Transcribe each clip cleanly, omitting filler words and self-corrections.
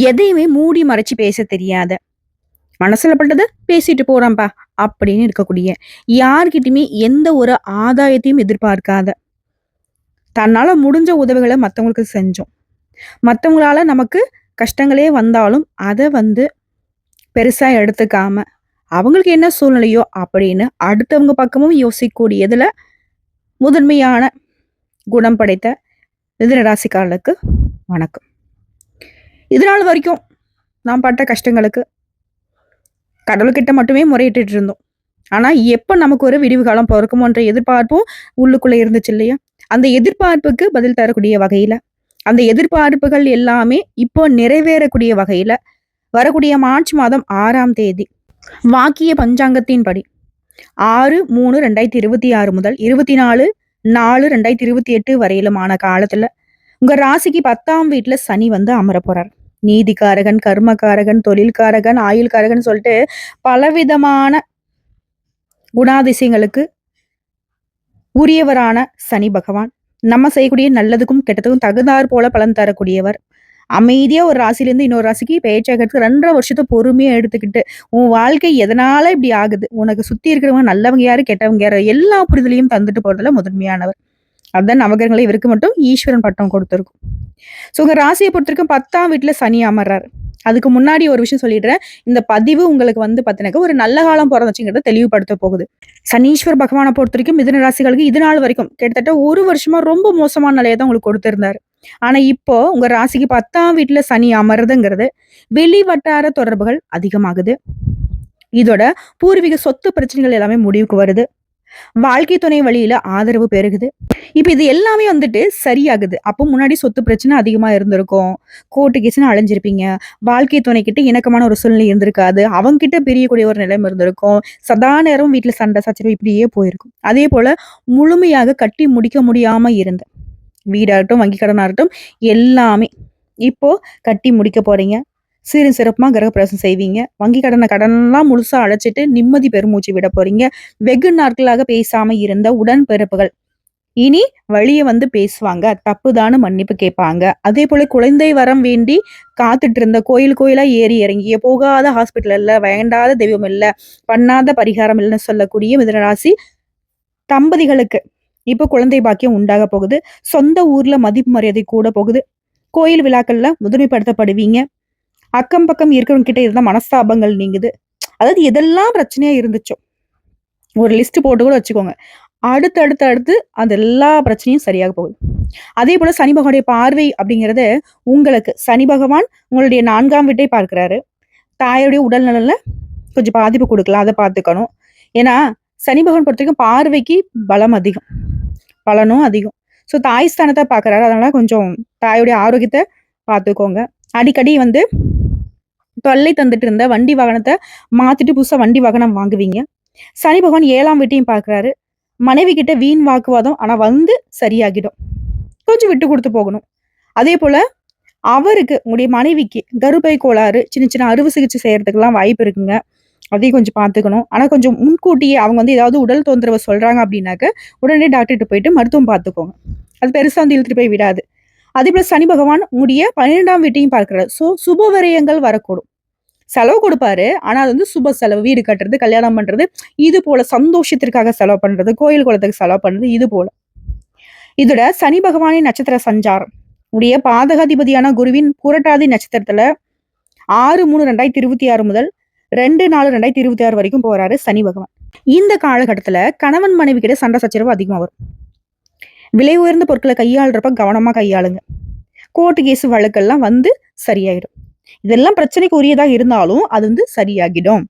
எதையுமே மூடி மறைச்சு பேச தெரியாத, மனசுல பட்டத பேசிட்டு போறான்பா அப்படின்னு இருக்கக்கூடிய, யார்கிட்டயுமே எந்த ஒரு ஆதாயத்தையும் எதிர்பார்க்காத, தன்னால முடிஞ்ச உதவிகள மத்தவங்களுக்கு செஞ்சோம். மத்தவங்களால நமக்கு கஷ்டங்களே வந்தாலும், அத பெருசா எடுத்துக்காம, அவங்களுக்கு என்ன சூழ்நிலையோ அப்படின்னு அடுத்தவங்க பக்கமும் யோசிக்கக்கூடியதுல முதன்மையான குணம் படைத்த மிதுன ராசிக்காரர்களுக்கு வணக்கம். இதுநாள் வரைக்கும் நான் பட்ட கஷ்டங்களுக்கு கடவுள்கிட்ட மட்டுமே முறையிட்டுட்டு இருந்தோம். ஆனா, எப்ப நமக்கு ஒரு விடிவு காலம் பொறக்குமோன்ற எதிர்பார்ப்பும் உள்ளுக்குள்ள இருந்துச்சு இல்லையா? அந்த எதிர்பார்ப்புக்கு பதில் தரக்கூடிய வகையில, அந்த எதிர்பார்ப்புகள் எல்லாமே இப்போ நிறைவேறக்கூடிய வகையில, வரக்கூடிய மார்ச் மாதம் 6ஆம் தேதி வாக்கிய பஞ்சாங்கத்தின்படி 6/3/2026 முதல் 24/4/2028 வரையிலுமான காலத்துல உங்க ராசிக்கு 10ஆம் வீட்ல சனி அமரப் போறார். நீதிக்காரகன், கர்மகாரகன், தொழில்காரகன், ஆயுள்காரகன் சொல்லிட்டு பலவிதமான குணாதிசயங்களுக்கு உரியவரான சனி பகவான் நம்ம செய்யக்கூடிய நல்லதுக்கும் கெட்டதுக்கும் தகுந்தாற் போல பலன் தரக்கூடியவர். அமைதியா ஒரு ராசியிலேருந்து இன்னொரு ராசிக்கு பேச்சாகிறதுக்கு 2.5 வருஷத்த பொறுமையா எடுத்துக்கிட்டு, உன் வாழ்க்கை எதனால இப்படி ஆகுது? உனக்கு சுத்தி இருக்கிறவங்க நல்லவங்க யாரு? கெட்டவங்க யாரு? எல்லா புரிதலையும் தந்துட்டு போறதுல முதன்மையானவர். அதான் நவகிரகங்கள இவருக்கு மட்டும் ஈஸ்வரன் பட்டம் கொடுத்திருக்கும். ஸோ உங்க ராசிய பொறுத்தவரைக்கும் 10ஆம் வீட்ல சனி அமர்றாரு. அதுக்கு முன்னாடி ஒரு விஷயம் சொல்லிடுறேன். இந்த பதிவு உங்களுக்கு பார்த்தீங்கன்னாக்க ஒரு நல்ல காலம் பொறந்துச்சுங்கிறத தெளிவுபடுத்த போகுது. சனீஸ்வர் பகவான பொறுத்தவரைக்கும் மிதுன ராசிகளுக்கு இது நாள் வரைக்கும் கிட்டத்தட்ட 1 வருஷமா ரொம்ப மோசமான நிலைய தான் உங்களுக்கு கொடுத்திருந்தாரு. ஆனா இப்போ உங்க ராசிக்கு 10ஆம் வீட்ல சனி அமர்றதுங்கிறது வெளி வட்டார தொடர்புகள் அதிகமாகுது. இதோட பூர்வீக சொத்து பிரச்சனைகள் எல்லாமே முடிவுக்கு வருது. வாழ்க்கை துணை வழியில ஆதரவு பெருகுது. இப்ப இது எல்லாமே சரியாகுது. அப்போ முன்னாடி சொத்து பிரச்சனை அதிகமா இருந்திருக்கும். கோர்ட்டு கேஸ்ன்னு அலைஞ்சிருப்பீங்க. வாழ்க்கை துணைக்கிட்ட இணக்கமான ஒரு சூழ்நிலை இருந்திருக்காது. அவங்க கிட்ட பிரியக்கூடிய ஒரு நிலைமை இருந்திருக்கும். சதா நேரம் வீட்ல சண்டை சச்சரவு இப்படியே போயிருக்கும். அதே போல முழுமையாக கட்டி முடிக்க முடியாம இருந்த வீடாகட்டும், வங்கி கடனாகட்டும் எல்லாமே இப்போ கட்டி முடிக்க போறீங்க. சீரும் சிறப்புமா கிரகப்பிரவேசம் செய்வீங்க. வங்கி கடன்லாம் முழுசா அடைச்சிட்டு நிம்மதி பெருமூச்சு விட போறீங்க. வெகு நாட்களாக பேசாம இருந்த உடன்பிறப்புகள் இனி வழிய பேசுவாங்க. தப்புதான்னு மன்னிப்பு கேட்பாங்க. அதே போல குழந்தை வரம் வேண்டி காத்துட்டு இருந்த கோயில் கோயிலா ஏறி இறங்கிய போகாத ஹாஸ்பிட்டல் இல்ல, வேண்டாத தெய்வம் இல்ல, பண்ணாத பரிகாரம் இல்லைன்னு சொல்லக்கூடிய மிதுனராசி தம்பதிகளுக்கு இப்போ குழந்தை பாக்கியம் உண்டாக போகுது. சொந்த ஊர்ல மதிப்பு மரியாதை கூட போகுது. கோயில் விழாக்கள்ல முதன்மைப்படுத்தப்படுவீங்க. அக்கம் பக்கம் இருக்கிறவங்க கிட்ட இருந்த மனஸ்தாபங்கள் நீங்குது. அதாவது எதெல்லாம் பிரச்சனையா இருந்துச்சோ ஒரு லிஸ்ட் போட்டு கூட வச்சுக்கோங்க. அடுத்து அந்த எல்லா பிரச்சனையும் சரியாக போகுது. அதே போல சனி பகவானுடைய பார்வை அப்படிங்கிறது உங்களுக்கு சனி பகவான் உங்களுடைய 4ஆம் வீட்டை பார்க்கிறாரு. தாயுடைய உடல் நலன்ல கொஞ்சம் பாதிப்பு கொடுக்கலாம். அதை பார்த்துக்கணும். ஏன்னா சனி பகவான் பொறுத்த வரைக்கும் பார்வைக்கு பலம் அதிகம், பலனும் அதிகம். ஸோ தாய் ஸ்தானத்தை பார்க்கறாரு. அதனால கொஞ்சம் தாயுடைய ஆரோக்கியத்தை பார்த்துக்கோங்க. அடிக்கடி தொல்லை தந்துட்டு இருந்த வண்டி வாகனத்தை மாத்திட்டு புதுசா வண்டி வாகனம் வாங்குவீங்க. சனி பகவான் 7ஆம் வீட்டையும் பார்க்கிறாரு. மனைவி கிட்ட வீண் வாக்குவாதம் ஆனா சரியாகிடும். கொஞ்சம் விட்டு கொடுத்து போகணும். அதே போல அவருக்கு உங்களுடைய மனைவிக்கு கருப்பை கோளாறு சின்ன சின்ன அறுவை சிகிச்சை செய்யறதுக்கெல்லாம் வாய்ப்பு இருக்குங்க. அதையும் கொஞ்சம் பார்த்துக்கணும். ஆனா கொஞ்சம் முன்கூட்டியே அவங்க ஏதாவது உடல் தொந்தரவு சொல்றாங்க அப்படின்னாக்க உடனே டாக்டர்கிட்ட போயிட்டு மருத்துவம் பார்த்துக்கோங்க. அது பெருசா இழுத்துட்டு போய் விடாது. அதே போல சனி பகவான் உங்களுடைய 12ஆம் வீட்டையும் பார்க்கிறார். ஸோ சுப விரயங்கள் வரக்கூடும். செலவு கொடுப்பாரு. ஆனா அது சுப செலவு. வீடு கட்டுறது, கல்யாணம் பண்றது, இது போல சந்தோஷத்திற்காக செலவு பண்றது, கோயில் குளத்துக்கு செலவு பண்றது, இது போல. இதோட சனி பகவானின் நட்சத்திர சஞ்சாரம் உடைய பாதகாதிபதியான குருவின் புரட்டாதி நட்சத்திரத்துல 6/3/2026 முதல் 2/4/2026 வரைக்கும் போறாரு சனி பகவான். இந்த காலகட்டத்துல கணவன் மனைவி கிட்ட சண்டை சச்சரவு அதிகமா வரும். விலை உயர்ந்த பொருட்களை கையாளுறப்ப கவனமா கையாளுங்க. கோர்ட்டு கேஸ் வழக்கெல்லாம் சரியாயிடும். இதெல்லாம் பிரச்சனைக்கு உரியதாக இருந்தாலும் அது சரியாகிடும்.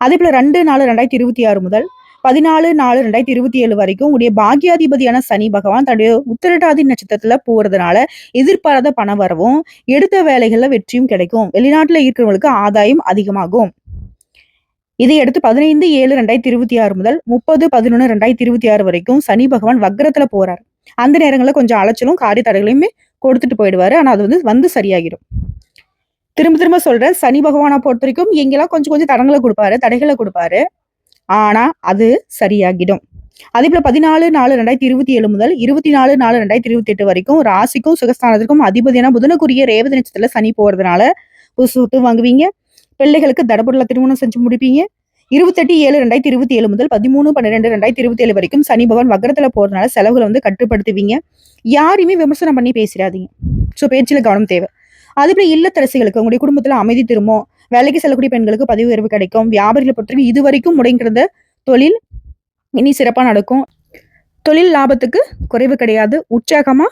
அதே போல 2/4/2026 முதல் 14/4/2027 வரைக்கும் உடைய பாக்கியாதிபதியான சனி பகவான் தன்னுடைய உத்திரட்டாதி நட்சத்திரத்துல போறதுனால எதிர்பாராத பண வரவும், எடுத்த வேலைகள்ல வெற்றியும் கிடைக்கும். வெளிநாட்டுல இருக்கிறவங்களுக்கு ஆதாயம் அதிகமாகும். இதையடுத்து 15/7/2026 முதல் 30/11/2026 வரைக்கும் சனி பகவான் வக்ரத்துல போறார். அந்த நேரங்கள்ல கொஞ்சம் அலைச்சலும் காரிய தடைகளையுமே கொடுத்துட்டு போயிடுவாரு. ஆனா அது சரியாகிடும். திரும்ப திரும்ப சொல்றேன், சனி பகவானை பொறுத்த வரைக்கும் எங்கெல்லாம் கொஞ்சம் கொஞ்சம் தடங்களை கொடுப்பாரு, தடைகளை கொடுப்பாரு. ஆனா அது சரியாகிடும். அதேபோல 14/4/2027 முதல் 24/4/2028 வரைக்கும் ராசிக்கும் சுகஸ்தானத்திற்கும் அதிபதியான புதனுக்குரிய ரேவதி நட்சத்திரத்துல சனி போறதுனால புதுசு சொத்து வாங்குவீங்க. பிள்ளைகளுக்கு தடபுடலா திருமணம் செஞ்சு முடிப்பீங்க. 28/7/2027 முதல் 13/12/2027 வரைக்கும் சனி பகவான் வக்ரத்துல போறதுனால செலவுகளை வந்து கட்டுப்படுத்துவீங்க. யாரையுமே விமர்சனம் பண்ணி பேசிடாதீங்க. ஸோ பேச்சுல கவனம் தேவை. அதேபோல இல்லத்தரசிகளுக்கு உங்களுடைய குடும்பத்துல அமைதி திரும்பும். வேலைக்கு செல்லக்கூடிய பெண்களுக்கு பதவி உயர்வு கிடைக்கும். வியாபாரிகளை பொறுத்தவரைக்கும் இது வரைக்கும் முடங்கியிருந்த தொழில் இனி சிறப்பா நடக்கும். தொழில் லாபத்துக்கு குறைவு கிடையாது. உற்சாகமா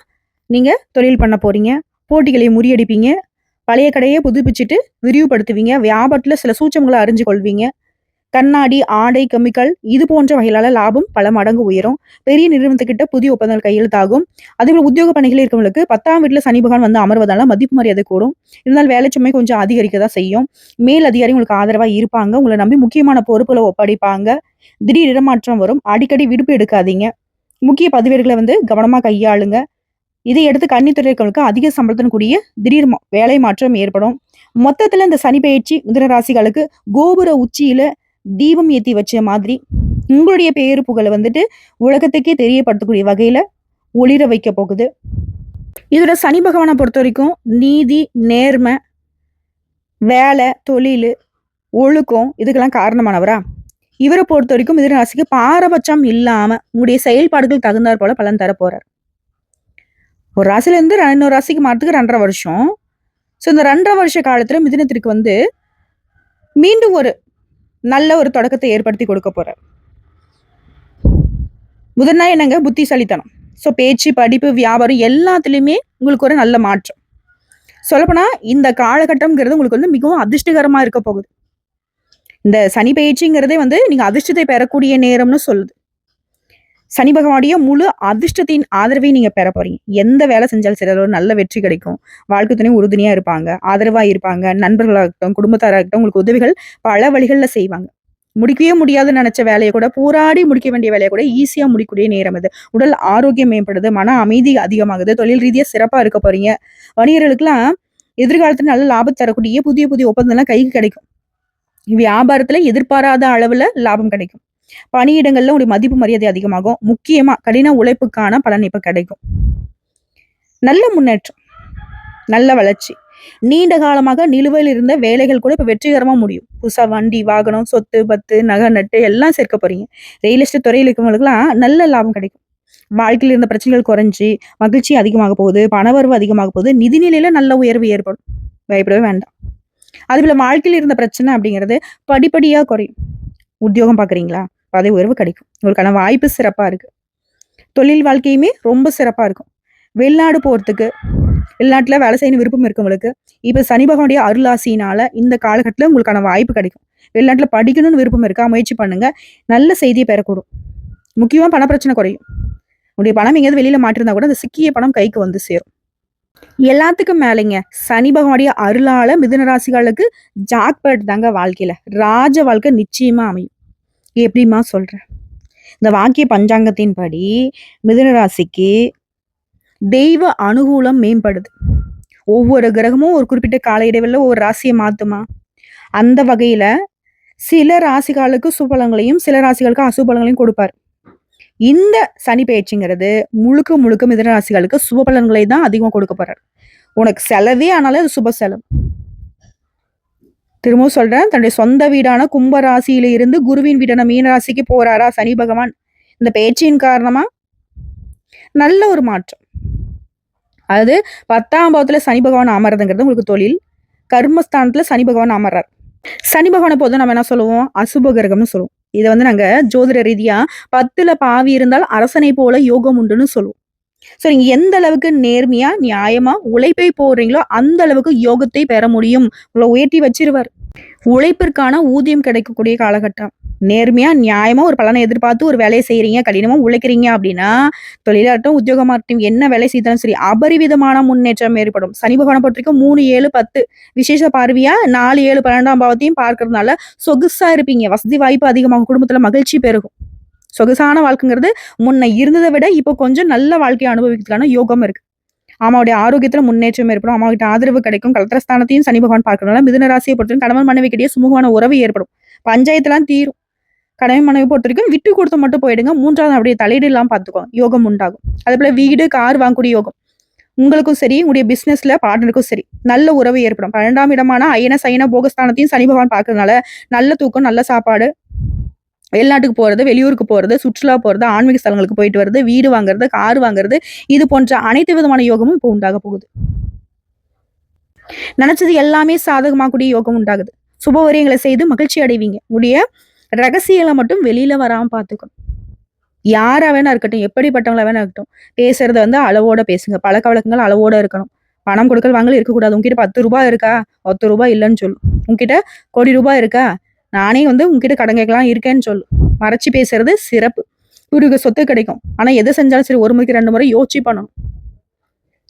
நீங்க தொழில் பண்ண போறீங்க. போட்டிகளை முறியடிப்பீங்க. பழைய கடையை புதுப்பிச்சுட்டு விரிவுபடுத்துவீங்க. வியாபாரத்துல சில சூட்சமங்களை அறிஞ்சு கொள்வீங்க. கண்ணாடி, ஆடை, கெமிக்கல் இது போன்ற வகையிலான லாபம் பல மடங்கு உயரும். பெரிய நிறுவனத்துக்கிட்ட புதிய ஒப்பந்தங்கள் கையெழுத்தாகும். அதேபோல உத்தியோக பணிகள் இருக்கவங்களுக்கு 10ஆம் வீட்டுல சனி பகவான் வந்து அமர்வதால மதிப்பு மரியாதை கூடும். இருந்தாலும் வேலை சுமை கொஞ்சம் அதிகரிக்க தான் செய்யும். மேல் அதிகாரி உங்களுக்கு ஆதரவா இருப்பாங்க. உங்களை நம்பி முக்கியமான பொறுப்புகளை ஒப்படைப்பாங்க. திடீர் இடமாற்றம் வரும். அடிக்கடி விடுப்பு எடுக்காதீங்க. முக்கிய பதவிகளை வந்து கவனமா கையாளுங்க. இதை எடுத்து கன்னித்துறை இருக்கவங்களுக்கு அதிக சம்பளத்துடன் கூடிய திடீர் வேலை மாற்றம் ஏற்படும். மொத்தத்துல இந்த சனி பயிற்சி மிதுன ராசிகளுக்கு கோபுர உச்சியில தீபம் ஏத்தி வச்ச மாதிரி உங்களுடைய பேரு புகழை வந்துட்டு உலகத்துக்கே தெரியப்படுத்தக்கூடிய வகையில ஒளிர வைக்க போகுது. இதோட சனி பகவானை பொறுத்த வரைக்கும் நீதி, நேர்மை, வேலை, தொழில், ஒழுக்கம் இதுக்கெல்லாம் காரணமானவரா? இவரை பொறுத்த வரைக்கும் மிதுன ராசிக்கு பாரபட்சம் இல்லாம உங்களுடைய செயல்பாடுகள் தகுந்தாற் போல பலன் தர போறார். ஒரு ராசில இருந்து இன்னொரு ராசிக்கு மாறதுக்கு 2.5 வருஷம். ஸோ இந்த 2.5 வருஷ காலத்துல மிதுனத்திற்கு வந்து மீண்டும் ஒரு நல்ல ஒரு தொடக்கத்தை ஏற்படுத்தி கொடுக்க போறார். முதன்னா என்னங்க? புத்திசாலித்தனம். ஸோ பேச்சு, படிப்பு, வியாபாரம் எல்லாத்துலயுமே உங்களுக்கு ஒரு நல்ல மாற்றம். சொல்லப்போனா இந்த காலகட்டம்ங்கிறது உங்களுக்கு வந்து மிகவும் அதிர்ஷ்டகரமா இருக்க போகுது. இந்த சனி பயிற்சிங்கிறதே வந்து நீங்க அதிர்ஷ்டத்தை பெறக்கூடிய நேரம்னு சொல்லுது. சனி பகவானுடைய முழு அதிர்ஷ்டத்தின் ஆதரவை நீங்க பெற போறீங்க. எந்த வேலை செஞ்சாலும் சரி, ஒரு நல்ல வெற்றி கிடைக்கும். வாழ்க்கை துணை உறுதுணையா இருப்பாங்க, ஆதரவா இருப்பாங்க. நண்பர்களாகட்டும், குடும்பத்தாராகட்டும் உங்களுக்கு உதவிகள் பல வழிகள்ல செய்வாங்க. முடிக்கவே முடியாதுன்னு நினைச்ச வேலையை கூட போராடி முடிக்க வேண்டிய வேலையை கூட ஈஸியா முடிக்கக்கூடிய நேரம் இது. உடல் ஆரோக்கியம் மேம்படுது, மன அமைதி அதிகமாகுது, தொழில் ரீதியா சிறப்பா இருக்க போறீங்க. வணிகர்களுக்கெல்லாம் எதிர்காலத்துல நல்ல லாபம் தரக்கூடிய புதிய புதிய ஒப்பந்தம்லாம் கைக்கு கிடைக்கும். வியாபாரத்துல எதிர்பாராத அளவுல லாபம் கிடைக்கும். பணியிடங்கள்ல உடைய மதிப்பு மரியாதை அதிகமாகும். முக்கியமா கடின உழைப்புக்கான பலன் இப்ப கிடைக்கும். நல்ல முன்னேற்றம், நல்ல வளர்ச்சி. நீண்ட காலமாக நிலுவையில் இருந்த வேலைகள் கூட இப்ப வெற்றிகரமா முடியும். புதுசா வண்டி, வாகனம், சொத்து, பத்து, நகை, நட்டு எல்லாம் சேர்க்க போறீங்க. ரியல் எஸ்டேட் துறையில் இருக்கவங்களுக்குலாம் நல்ல லாபம் கிடைக்கும். வாழ்க்கையில் இருந்த பிரச்சனைகள் குறைஞ்சி மகிழ்ச்சி அதிகமாக போகுது, பணவரவு அதிகமாக போகுது, நிதிநிலையில நல்ல உயர்வு ஏற்படும். பயப்படவே வேண்டாம். அதுபோல வாழ்க்கையில் இருந்த பிரச்சனை அப்படிங்கிறது படிப்படியா குறையும். உத்தியோகம் பாக்குறீங்களா? பதவி உயர்வு கிடைக்கும். உங்களுக்கான வாய்ப்பு சிறப்பா இருக்கு. தொழில் வாழ்க்கையுமே ரொம்ப சிறப்பா இருக்கும். வெளிநாடு போறதுக்கு, வெளிநாட்டுல வேலை செய்யணும் விருப்பம் இருக்கவங்களுக்கு இப்ப சனி பகவானுடைய அருளாசினால இந்த காலகட்டத்துல உங்களுக்கான வாய்ப்பு கிடைக்கும். வெளிநாட்டுல படிக்கணும்னு விருப்பம் இருக்கா? முயற்சி பண்ணுங்க. நல்ல செய்தியை பெறக்கூடும். முக்கியமா பண பிரச்சனை குறையும். உங்களுடைய பணம் எங்கேயாவது வெளியில மாட்டிருந்தா கூட அந்த சிக்கிய பணம் கைக்கு வந்து சேரும். எல்லாத்துக்கும் மேலைங்க சனி பகவானுடைய அருளால மிதுன ராசிகளுக்கு ஜாக்பாட் தாங்க வாழ்க்கையில. ராஜ வாழ்க்கை நிச்சயமா அமையும். எப்படிமா சொல்றேன்? இந்த வாக்கிய பஞ்சாங்கத்தின்படி மிதுன ராசிக்கு தெய்வ அனுகூலம் மேம்படுது. ஒவ்வொரு கிரகமும் ஒரு குறிப்பிட்ட கால இடைவெளியில ஒவ்வொரு ராசியை மாத்துமா? அந்த வகையில சில ராசிகளுக்கு சுபலங்களையும் சில ராசிகளுக்கு அசுபலங்களையும் கொடுப்பார். இந்த சனி பயிற்சிங்கிறது முழுக்க முழுக்க மிதுன ராசிகளுக்கு சுப பலன்களை தான் அதிகமா கொடுக்க போறார். உனக்கு செலவே ஆனாலும் அது சுப செலவு. திரும்பவும் சொல்றேன், தன்னுடைய சொந்த வீடான கும்ப ராசியில இருந்து குருவின் வீடான மீன ராசிக்கு போறாரா சனி பகவான். இந்த பயிற்சியின் காரணமா நல்ல ஒரு மாற்றம். அதாவது 10ஆம் பாவத்துல சனி பகவான் அமர்றதுங்கிறது உங்களுக்கு தொழில். கர்மஸ்தானத்துல சனி பகவான் அமர்றார். சனி பகவானை போதும் நம்ம என்ன சொல்லுவோம்? அசுப கிரகம்னு சொல்லுவோம். இதை வந்து நாங்க ஜோதிட ரீதியா 10ல பாவி இருந்தால் அரசனை போல யோகம் உண்டுன்னு சொல்லுவோம். சோ நீங்க எந்த அளவுக்கு நேர்மையா, நியாயமா உழைப்பை போடுறீங்களோ அந்த அளவுக்கு யோகத்தை பெற முடியும். உங்களை உயர்த்தி வச்சிருவார். உழைப்பிற்கான ஊதியம் கிடைக்கக்கூடிய காலகட்டம். நேர்மையா, நியாயமா ஒரு பலனை எதிர்பார்த்து ஒரு வேலையை செய்யறீங்க, கடினமா உழைக்கிறீங்க அப்படின்னா, தொழிலாகட்டும், உத்தியோகமாகட்டும், என்ன வேலை செய்தாலும் சரி, அபரிவிதமான முன்னேற்றம் ஏற்படும். சனி பகவானை பொறுத்த வரைக்கும் 3, 7, 10 விசேஷ பார்வையா 4, 7, 12ஆம் பாவத்தையும் பார்க்கறதுனால சொகுசா இருப்பீங்க. வசதி வாய்ப்பு அதிகமாகும். குடும்பத்துல மகிழ்ச்சி பெருகும். சொகுசான வாழ்க்கைங்கிறது முன்ன இருந்ததை விட இப்போ கொஞ்சம் நல்ல வாழ்க்கையை அனுபவிக்கிறதுக்கான யோகம் இருக்கு. அம்மாவுடைய ஆரோக்கியத்துல முன்னேற்றம் ஏற்படும். அம்மாவிட்ட ஆதரவு கிடைக்கும். கலத்திரஸ்தானத்தையும் சனி பகவான் பார்க்கறதுனால மிதுன ராசியை பொறுத்தவரைக்கும் கணவன் மனைவி கிட்டே சுமூகமான உறவு ஏற்படும். பஞ்சாயத்துலாம் தீரும். கணவன் மனைவி பொறுத்த வரைக்கும் விட்டு கொடுத்து மட்டும் போயிடுங்க. 3வது அப்படியே தலையீடு இல்லாம பார்த்துக்கோங்க. யோகம் உண்டாகும். அதேபோல வீடு, கார் வாங்கக்கூடிய யோகம். உங்களுக்கும் சரி, உங்களுடைய பிசினஸ்ல பார்ட்னருக்கும் சரி, நல்ல உறவு ஏற்படும். 12ஆம் இடமான அயன, சயன, போகஸ்தானத்தையும் சனி பகவான் பார்க்கறதுனால நல்ல தூக்கம், நல்ல சாப்பாடு, வெளிநாட்டுக்கு போறது, வெளியூருக்கு போறது, சுற்றுலா போறது, ஆன்மீக ஸ்தலங்களுக்கு போயிட்டு வருது, வீடு வாங்குறது, கார் வாங்குறது, இது போன்ற அனைத்து விதமான யோகமும் இப்போ உண்டாக போகுது. நினைச்சது எல்லாமே சாதகமாகக்கூடிய யோகம் உண்டாகுது. சுபவரியங்களை செய்து மகிழ்ச்சி அடைவீங்க. உடைய ரகசியங்களை மட்டும் வெளியில வராம பார்த்துக்கணும். யாரா வேணா இருக்கட்டும், எப்படிப்பட்டவங்களா வேணா இருக்கட்டும், பேசுறத வந்து அளவோட பேசுங்க. பழக்க வழக்கங்கள் அளவோட இருக்கணும். பணம் கொடுக்கல் வாங்கல் இருக்கக்கூடாது. உங்ககிட்ட ₹10 இருக்கா? ₹10 இல்லைன்னு சொல்லு. உங்ககிட்ட ₹1,00,00,000 இருக்கா? நானே வந்து உங்ககிட்ட கடன் கேட்கலாம் இருக்கேன்னு சொல்லு. மறைச்சு பேசுறது சிறப்பு. பூர்வீக சொத்து கிடைக்கும். ஆனா எதை செஞ்சாலும் சரி 1 முறைக்கு 2 முறை யோசிச்சு பண்ணணும்.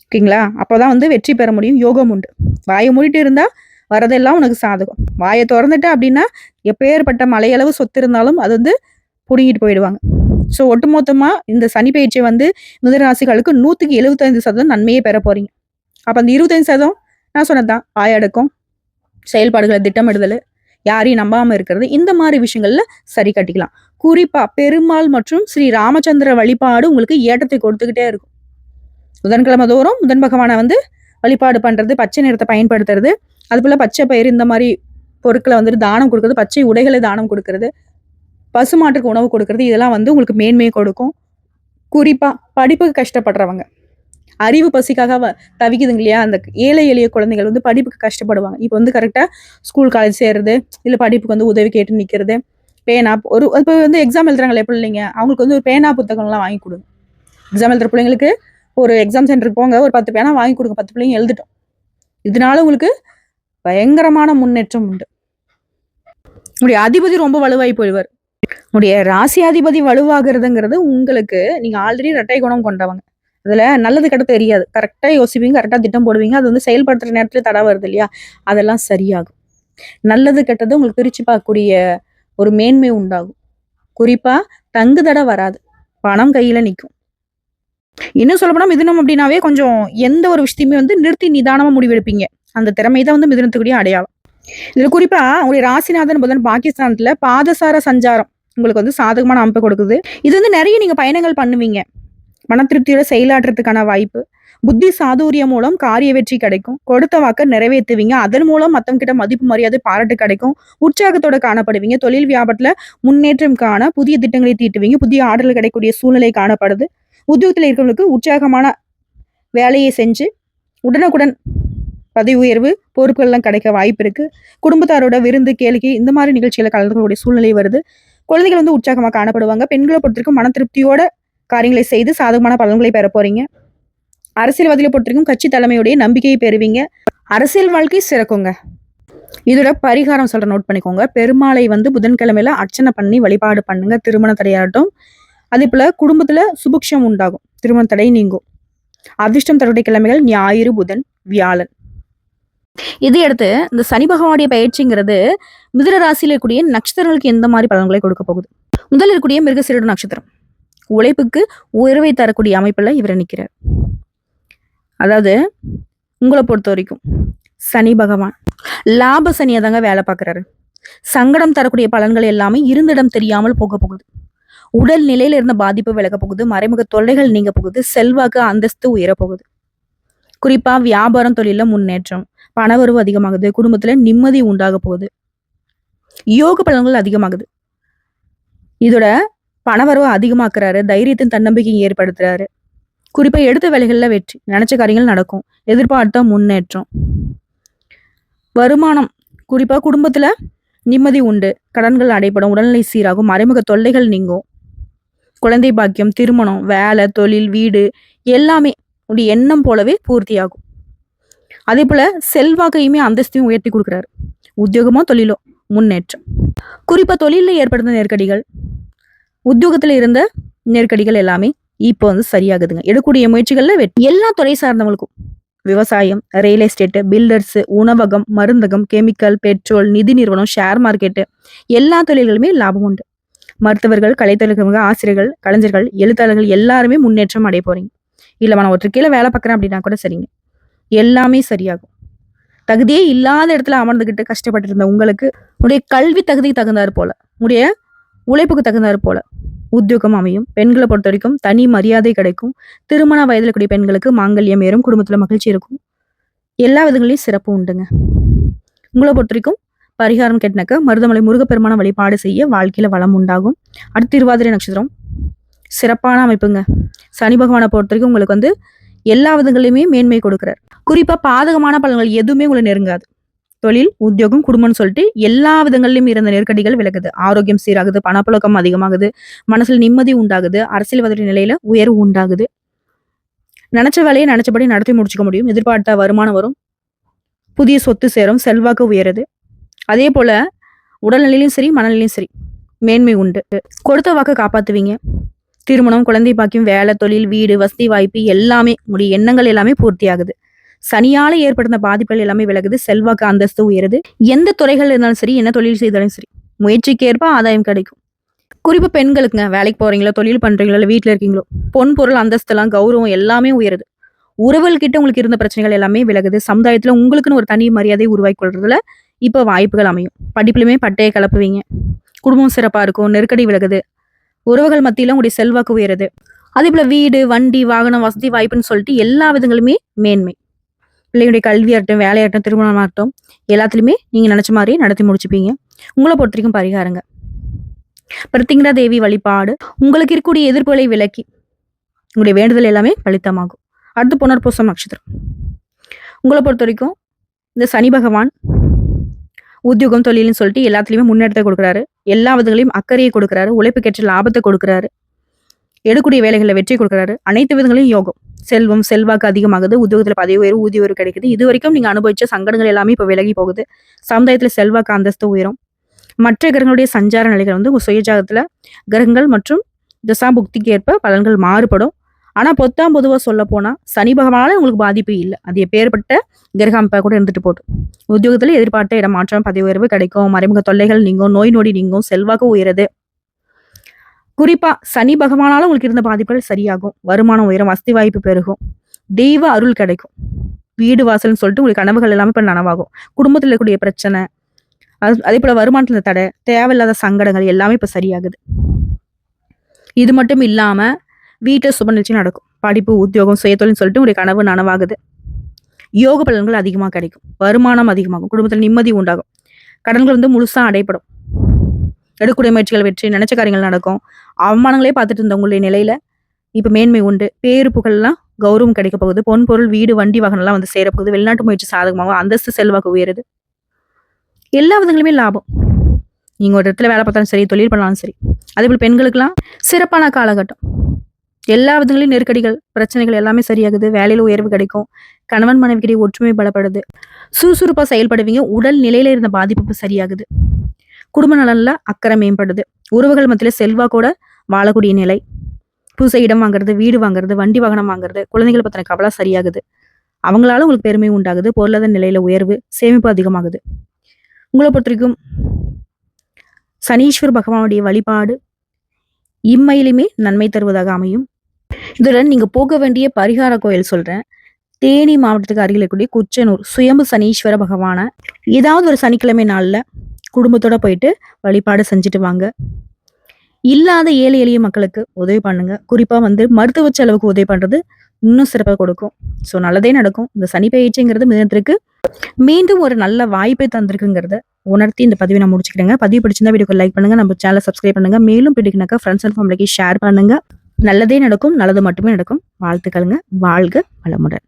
ஓகேங்களா? அப்பதான் வந்து வெற்றி பெற முடியும். யோகம் உண்டு. வாயை மூடிட்டு இருந்தா வரதெல்லாம் உனக்கு சாதகம். வாயை திறந்துட்ட அப்படின்னா எப்பேற்பட்ட மலையளவு சொத்து இருந்தாலும் அது வந்து புடுங்கிட்டு போயிடுவாங்க. ஸோ ஒட்டுமொத்தமா இந்த சனி பயிற்சியை வந்து மிதுன ராசிகளுக்கு 100க்கு 75% நன்மையே பெற போறீங்க. அப்ப அந்த 25% நான் சொன்னதுதான் வாயடக்கம், செயல்பாடுகளை திட்டமிடுதல், யாரையும் நம்பாம இருக்கிறது, இந்த மாதிரி விஷயங்கள்ல சரி கட்டிக்கலாம். குறிப்பா பெருமாள் மற்றும் ஸ்ரீ ராமச்சந்திர வழிபாடு உங்களுக்கு ஏற்றத்தை கொடுத்துக்கிட்டே இருக்கும். புதன்கிழமை தோறும் புதன் பகவானை வந்து வழிபாடு பண்றது, பச்சை நிறத்தை பயன்படுத்துறது, அதுபோல பச்சை பயிர் இந்த மாதிரி பொருட்களை வந்துட்டு தானம் கொடுக்கறது, பச்சை உடைகளை தானம் கொடுக்கறது, பசுமாட்டுக்கு உணவு கொடுக்கறது, இதெல்லாம் வந்து உங்களுக்கு மேன்மையை கொடுக்கும். குறிப்பா படிப்புக்கு கஷ்டப்படுறவங்க, அறிவு பசிக்காக தவிக்குதுங்க இல்லையா, அந்த ஏழை எளிய குழந்தைகள் வந்து படிப்புக்கு கஷ்டப்படுவாங்க. இப்போ வந்து கரெக்டா ஸ்கூல் காலேஜ் சேர்றது, இல்ல படிப்புக்கு வந்து உதவி கேட்டு நிக்கிறது, பேனா இப்போ வந்து எக்ஸாம் எழுதுறாங்களே பிள்ளைங்க, அவங்களுக்கு வந்து ஒரு பேனா புத்தகம்லாம் வாங்கி கொடுங்க. எக்ஸாம் எழுதுற பிள்ளைங்களுக்கு ஒரு எக்ஸாம் சென்டருக்கு போங்க, ஒரு 10 பேனா வாங்கி கொடுங்க. 10 பிள்ளைங்க எழுதிட்டோம். இதனால உங்களுக்கு பயங்கரமான முன்னேற்றம் உண்டு. உங்களுடைய அதிபதி ரொம்ப வலுவாய் போயிடுவார். உங்களுடைய ராசியாதிபதி வலுவாகிறதுங்கிறது உங்களுக்கு, நீங்க ஆல்ரெடி இரட்டை குணம் கொண்டவங்க. அதுல நல்லது கெட்ட தெரியாது. கரெக்டா யோசிப்பீங்க, கரெக்டா திட்டம் போடுவீங்க. அது வந்து செயல்படுத்துற நேரத்துல தடை வருது இல்லையா, அதெல்லாம் சரியாகும். நல்லது கெட்டது உங்களுக்கு பிரிச்சு பார்க்கக்கூடிய ஒரு மேன்மை உண்டாகும். குறிப்பா தங்கு தடை வராது. பணம் கையில நிற்கும். இன்னும் சொல்லப்போனா மிதுனம் அப்படின்னாவே கொஞ்சம் எந்த ஒரு விஷயத்தையுமே வந்து நிறுத்தி நிதானமா முடிவெடுப்பீங்க. அந்த திறமை தான் வந்து மிதுனத்துக்குரிய அடையாளம். இதுல குறிப்பா உங்களுடைய ராசிநாதன் புதன் பாகிஸ்தானத்துல பாதசார சஞ்சாரம் உங்களுக்கு வந்து சாதகமான அமைப்பை கொடுக்குது. இது வந்து நிறைய நீங்க பயணங்கள் பண்ணுவீங்க. மன திருப்தியோட செயலாற்றுறதுக்கான வாய்ப்பு. புத்தி சாதுரியம் மூலம் காரிய வெற்றி கிடைக்கும். கொடுத்த வாக்க நிறைவேற்றுவீங்க. அதன் மூலம் மத்தவங்க கிட்ட மதிப்பு மரியாதை பாராட்டு கிடைக்கும். உற்சாகத்தோட காணப்படுவீங்க. தொழில் வியாபாரத்துல முன்னேற்றம் காண புதிய திட்டங்களை தீட்டுவீங்க. புதிய ஆர்டர்கள் கிடைக்கக்கூடிய சூழ்நிலை காணப்படுது. உத்தியோகத்துல இருக்கிறவங்களுக்கு உற்சாகமான வேலையை செஞ்சு உடனுக்குடன் பதவி உயர்வு, பொறுப்புகள்லாம் கிடைக்க வாய்ப்பு இருக்கு. குடும்பத்தாரோட விருந்து, கேளிக்கை இந்த மாதிரி நிகழ்ச்சிகளை கலந்துக்கூடிய சூழ்நிலை வருது. குழந்தைகள் வந்து உற்சாகமா காணப்படுவாங்க. பெண்களை பொறுத்திருக்கும் மன திருப்தியோட காரியங்களை செய்து சாதகமான பலன்களை பெற போறீங்க. அரசியல்வாதிகளை பொறுத்திருக்கும் கட்சி தலைமையுடைய நம்பிக்கையை பெறுவீங்க. அரசியல் வாழ்க்கை சிறக்குங்க. இதோட பரிகாரம் சொல்ற நோட் பண்ணிக்கோங்க. பெருமாளை வந்து புதன்கிழமையில அர்ச்சனை பண்ணி வழிபாடு பண்ணுங்க. திருமண தடையாகட்டும். அதே போல குடும்பத்துல சுபிக்ஷம் உண்டாகும். திருமண தடை நீங்கும். அதிர்ஷ்டம் தரக்கூடிய கிழமைகள் ஞாயிறு, புதன், வியாழன். இதை அடுத்து இந்த சனி பகவானுடைய பயிற்சிங்கிறது மிதுன ராசியில இருக்கக்கூடிய நட்சத்திரங்களுக்கு எந்த மாதிரி பலன்களை கொடுக்க போகுது? முதல் இருக்கக்கூடிய மிருகசீரிட நட்சத்திரம் உழைப்புக்கு உயர்வை தரக்கூடிய அமைப்புல இவர் நிற்கிறார். அதாவது உங்களை பொறுத்த வரைக்கும் சனி பகவான் லாப சனியை தாங்க வேலை பார்க்குறாரு. சங்கடம் தரக்கூடிய பலன்கள் எல்லாமே இருந்திடம் தெரியாமல் போக போகுது. உடல் நிலையில இருந்த பாதிப்பு விலக போகுது. மறைமுக தொல்லைகள் நீங்க போகுது. செல்வாக்கு அந்தஸ்து உயர போகுது. குறிப்பா வியாபாரம், தொழில முன்னேற்றம், பணவரவு அதிகமாகுது. குடும்பத்துல நிம்மதி உண்டாக போகுது. யோக பலன்கள் அதிகமாகுது. இதோட பணவரவு அதிகமாக்குறாரு. தைரியத்தின் தன்னம்பிக்கையை ஏற்படுத்துறாரு. குறிப்பா எடுத்த வேலைகள்ல வெற்றி, நினைச்ச காரியங்கள் நடக்கும். எதிர்பார்த்த முன்னேற்றம், வருமானம், குறிப்பா குடும்பத்துல நிம்மதி உண்டு. கடன்கள் அடைபடும். உடல்நிலை சீராகும். மறைமுக தொல்லைகள் நீங்கும். குழந்தை பாக்கியம், திருமணம், வேலை, தொழில், வீடு எல்லாமே உடைய எண்ணம் போலவே பூர்த்தியாகும். அதே போல செல்வாக்கையுமே அந்தஸ்தையும் உயர்த்தி கொடுக்குறாரு. உத்தியோகமோ தொழிலோ முன்னேற்றம். குறிப்பா தொழில ஏற்படுத்த நெருக்கடிகள், உத்தியோகத்துல இருந்த நெருக்கடிகள் எல்லாமே இப்போ வந்து சரியாகுதுங்க. எடுக்கக்கூடிய முயற்சிகள்ல எல்லா துறை சார்ந்தவங்களுக்கும், விவசாயம், ரியல் எஸ்டேட், பில்டர்ஸ், உணவகம், மருந்தகம், கெமிக்கல், பெட்ரோல், நிதி நிறுவனம், ஷேர் மார்க்கெட்டு எல்லா தொழில்களுமே லாபம் உண்டு. மருத்துவர்கள், கலைத்தொழில்கள், ஆசிரியர்கள், கலைஞர்கள், எழுத்தாளர்கள் எல்லாருமே முன்னேற்றம் அடைய போறீங்க. இல்ல நான் ஒருத்தர் கீழே வேலை பார்க்குறேன் அப்படின்னா கூட சரிங்க, எல்லாமே சரியாகும். தகுதியே இல்லாத இடத்துல அமர்ந்துகிட்டு கஷ்டப்பட்டு இருந்த உங்களுக்கு உடைய கல்வி தகுதிக்கு தகுந்தாரு போல உடைய உழைப்புக்கு தகுந்தாற் போல உத்தியோகம் அமையும். பெண்களை பொறுத்த வரைக்கும் தனி மரியாதை கிடைக்கும். திருமண வயதில் கூடிய பெண்களுக்கு மாங்கல்யம் ஏறும். குடும்பத்துல மகிழ்ச்சி இருக்கும். எல்லா விதங்களையும் சிறப்பு உண்டுங்க. உங்களை பொறுத்த வரைக்கும் பரிகாரம் கேட்டனாக்க மருதமலை முருகப்பெருமான வழிபாடு செய்ய வாழ்க்கையில வளம் உண்டாகும். அடுத்து திருவாதிரை நட்சத்திரம் சிறப்பான அமைப்புங்க. சனி பகவானை பொறுத்த வரைக்கும் உங்களுக்கு எல்லா விதங்களையுமே மேன்மை கொடுக்கிறார். குறிப்பா பாதகமான பலன்கள் எதுவுமே உங்களை நெருங்காது. தொழில், உத்தியோகம், குடும்பம்னு சொல்லிட்டு எல்லா விதங்களிலும் இருந்த நெருக்கடிகள் விலகுது. ஆரோக்கியம் சீராகுது. பணப்புழக்கம் அதிகமாகுது. மனசுல நிம்மதி உண்டாகுது. அரசியல்வாதி நிலையில உயர்வு உண்டாகுது. நினைச்ச வேலையை நினைச்சபடி நடத்தி முடிச்சுக்க முடியும். எதிர்பார்த்த வருமானம் வரும். புதிய சொத்து சேரும். செல்வாக்கு உயருது. அதே போல உடல்நிலையிலும் சரி, மனநிலையும் சரி மேன்மை உண்டு. கொடுத்த வாக்கு காப்பாத்துவீங்க. திருமணம், குழந்தை பாக்கியம், வேலை, தொழில், வீடு, வசதி வாய்ப்பு எல்லாமே உங்களுடைய எண்ணங்கள் எல்லாமே பூர்த்தி ஆகுது. சனியால ஏற்படுத்த பாதிப்புகள் எல்லாமே விலகுது. செல்வாக்கு அந்தஸ்து உயருது. எந்த துறைகள் இருந்தாலும் சரி, என்ன தொழில் செய்தாலும் சரி, முயற்சிக்கு ஏற்ப ஆதாயம் கிடைக்கும். குறிப்பா பெண்களுக்குங்க, வேலைக்கு போறீங்களோ, தொழில் பண்றீங்களோ, இல்ல வீட்டுல இருக்கீங்களோ, பொன் பொருள் அந்தஸ்தெல்லாம் கௌரவம் எல்லாமே உயருது. உறவுகள் கிட்ட உங்களுக்கு இருந்த பிரச்சனைகள் எல்லாமே விலகுது. சமுதாயத்துல உங்களுக்குன்னு ஒரு தனி மரியாதை உருவாக்கி கொள்றதுல இப்ப வாய்ப்புகள் அமையும். படிப்புலயுமே பட்டையை கலப்புவீங்க. குடும்பம் சிறப்பா இருக்கும். நெருக்கடி விலகுது. உறவுகள் மத்தியில உங்களுடைய செல்வாக்கு உயருது. அதே போல வீடு, வண்டி, வாகனம், வசதி வாய்ப்புன்னு சொல்லிட்டு எல்லா விதங்களுமே மேன்மை. பிள்ளைகளுடைய கல்வியாகட்டும், வேலையாகட்டும், திருமணமாகட்டும் எல்லாத்துலயுமே நீங்க நினைச்ச மாதிரி நடத்தி முடிச்சுப்பீங்க. உங்களை பொறுத்த வரைக்கும் பரிகாரங்க பிரத்திங்கரா தேவி வழிபாடு உங்களுக்கு இருக்கக்கூடிய எதிர்ப்புகளை விலக்கி உங்களுடைய வேண்டுதல் எல்லாமே பலித்தமாகும். அடுத்து புனர்பூசம் நட்சத்திரம். உங்களை பொறுத்த வரைக்கும் இந்த சனி பகவான் உத்தியோகம், தொழில்னு சொல்லிட்டு எல்லாத்துலயுமே முன்னேற்றத்தை கொடுக்குறாரு. எல்லா விதங்களையும் அக்கறையை கொடுக்குறாரு. உழைப்புக்கேற்ற லாபத்தை கொடுக்குறாரு. எடுக்கக்கூடிய வேலைகளை வெற்றி கொடுக்குறாரு. அனைத்து விதங்களையும் யோகம். செல்வம், செல்வாக்கு அதிகமாகுது. உத்தியோகத்துல பதவி உயர்வு, ஊதிய உயர்வு கிடைக்குது. இது வரைக்கும் நீங்க அனுபவிச்ச சங்கடங்கள் எல்லாமே இப்ப விலகி போகுது. சமுதாயத்துல செல்வாக்கு அந்தஸ்து உயரும். மற்ற கிரகங்களுடைய சஞ்சார நிலைகள் உங்க சுயஜாதத்துல கிரகங்கள் மற்றும் தசாபுக்திக்கு ஏற்ப பலன்கள் மாறுபடும். ஆனா பொதுவா சொல்ல போனா சனி பகவானால உங்களுக்கு பாதிப்பு இல்லை. அது எப்பேற்பட்ட கிரக அமைப்பா கூட இருந்துட்டு போட்டும். உத்தியோகத்துல எதிர்பார்த்த இடமாற்றம், பதவி உயர்வு கிடைக்கும். மறைமுக தொல்லைகள் நீங்கும். நோய் நொடி நீங்கும். செல்வாக்கு உயருது. குறிப்பா சனி பகவானால உங்களுக்கு இருந்த பாதிப்புகள் சரியாகும். வருமானம் உயரும். வசதி வாய்ப்பு பெருகும். தெய்வ அருள் கிடைக்கும். வீடு வாசல்னு சொல்லிட்டு உங்களுக்கு கனவுகள் எல்லாமே இப்ப நனவாகும். குடும்பத்துல இருக்கக்கூடிய பிரச்சனை, அதே போல வருமானத்துல தடை, தேவையில்லாத சங்கடங்கள் எல்லாமே இப்ப சரியாகுது. இது மட்டும் இல்லாம வீட்டை சுப நிகழ்ச்சி நடக்கும். படிப்பு, உத்தியோகம், சுயதொழில்னு சொல்லிட்டு உங்களுடைய கனவு நனவாகுது. யோக பலன்கள் அதிகமா கிடைக்கும். வருமானம் அதிகமாகும். குடும்பத்துல நிம்மதி உண்டாகும். கடன்கள் முழுசா அடைபடும். எடுக்கக்கூடிய முயற்சிகள் வெற்றி, நினைச்ச காரியங்கள் நடக்கும். அவமானங்களே பார்த்துட்டு இருந்த உங்களுடைய நிலையில இப்ப மேன்மை உண்டு. பேரு புகழ்லாம் கௌரவம் கிடைக்க போகுது. பொன் பொருள், வீடு, வண்டி, வாகனம் எல்லாம் சேரப்போகுது. வெளிநாட்டு முயற்சி சாதகமாகும். அந்தஸ்து, செல்வாக்கு உயருது. எல்லா விதங்களுமே லாபம். நீங்க ஒரு இடத்துல வேலை பார்த்தாலும் சரி, தொழில் பண்ணாலும் சரி. அதே போல பெண்களுக்கெல்லாம் சிறப்பான காலகட்டம். எல்லா விதங்களையும் நெருக்கடிகள், பிரச்சனைகள் எல்லாமே சரியாகுது. வேலையில உயர்வு கிடைக்கும். கணவன் மனைவிக்கிடையே ஒற்றுமை பலப்படுது. சுறுசுறுப்பா செயல்படுவீங்க. உடல் நிலையில இருந்த பாதிப்பு சரியாகுது. குடும்ப நலன்ல அக்கறை மேம்படுது. உறவுகள் மத்தியில செல்வாக்கோட வாழக்கூடிய நிலை. புதுசை இடம் வாங்குறது, வீடு வாங்குறது, வண்டி வாகனம் வாங்குறது, குழந்தைகள் பத்தின கவலை சரியாகுது. அவங்களால உங்களுக்கு பெருமை உண்டாகுது. பொருளாதார நிலையில உயர்வு, சேமிப்பு அதிகமாகுது. உங்களை பொறுத்த வரைக்கும் சனீஸ்வர் பகவானுடைய வழிபாடு இம்மையிலுமே நன்மை தருவதாக அமையும். இதுடன் நீங்க போக வேண்டிய பரிகார கோயில் சொல்றேன். தேனி மாவட்டத்துக்கு அருகில் இருக்கக்கூடிய குச்சனூர் சுயம்பு சனீஸ்வர பகவான ஏதாவது ஒரு சனிக்கிழமை நாள்ல குடும்பத்தோட போயிட்டு வழிபாடு செஞ்சுட்டு வாங்க. இல்லாத ஏழை எளிய மக்களுக்கு உதவி பண்ணுங்க. குறிப்பா மருத்துவ செலவுக்கு உதவி பண்றது இன்னும் சிறப்பாக கொடுக்கும். ஸோ நல்லதே நடக்கும். இந்த சனி பயிற்சிங்கிறது மிதனத்திற்கு மீண்டும் ஒரு நல்ல வாய்ப்பை தந்திருக்குங்கிறத உணர்த்தி இந்த பதிவை நான் முடிச்சுக்கிறேங்க. பதிவு பிடிச்சிருந்தா வீடியோக்கு லைக் பண்ணுங்க. நம்ம சேனலை சப்ஸ்கிரைப் பண்ணுங்க. மேலும் பிடிக்குனாக்கா ஃப்ரெண்ட்ஸ் அண்ட் ஃபேமிலிக்கு ஷேர் பண்ணுங்க. நல்லதே நடக்கும். நல்லது மட்டுமே நடக்கும். வாழ்த்துக்களுங்க. வாழ்க வளமுடன்.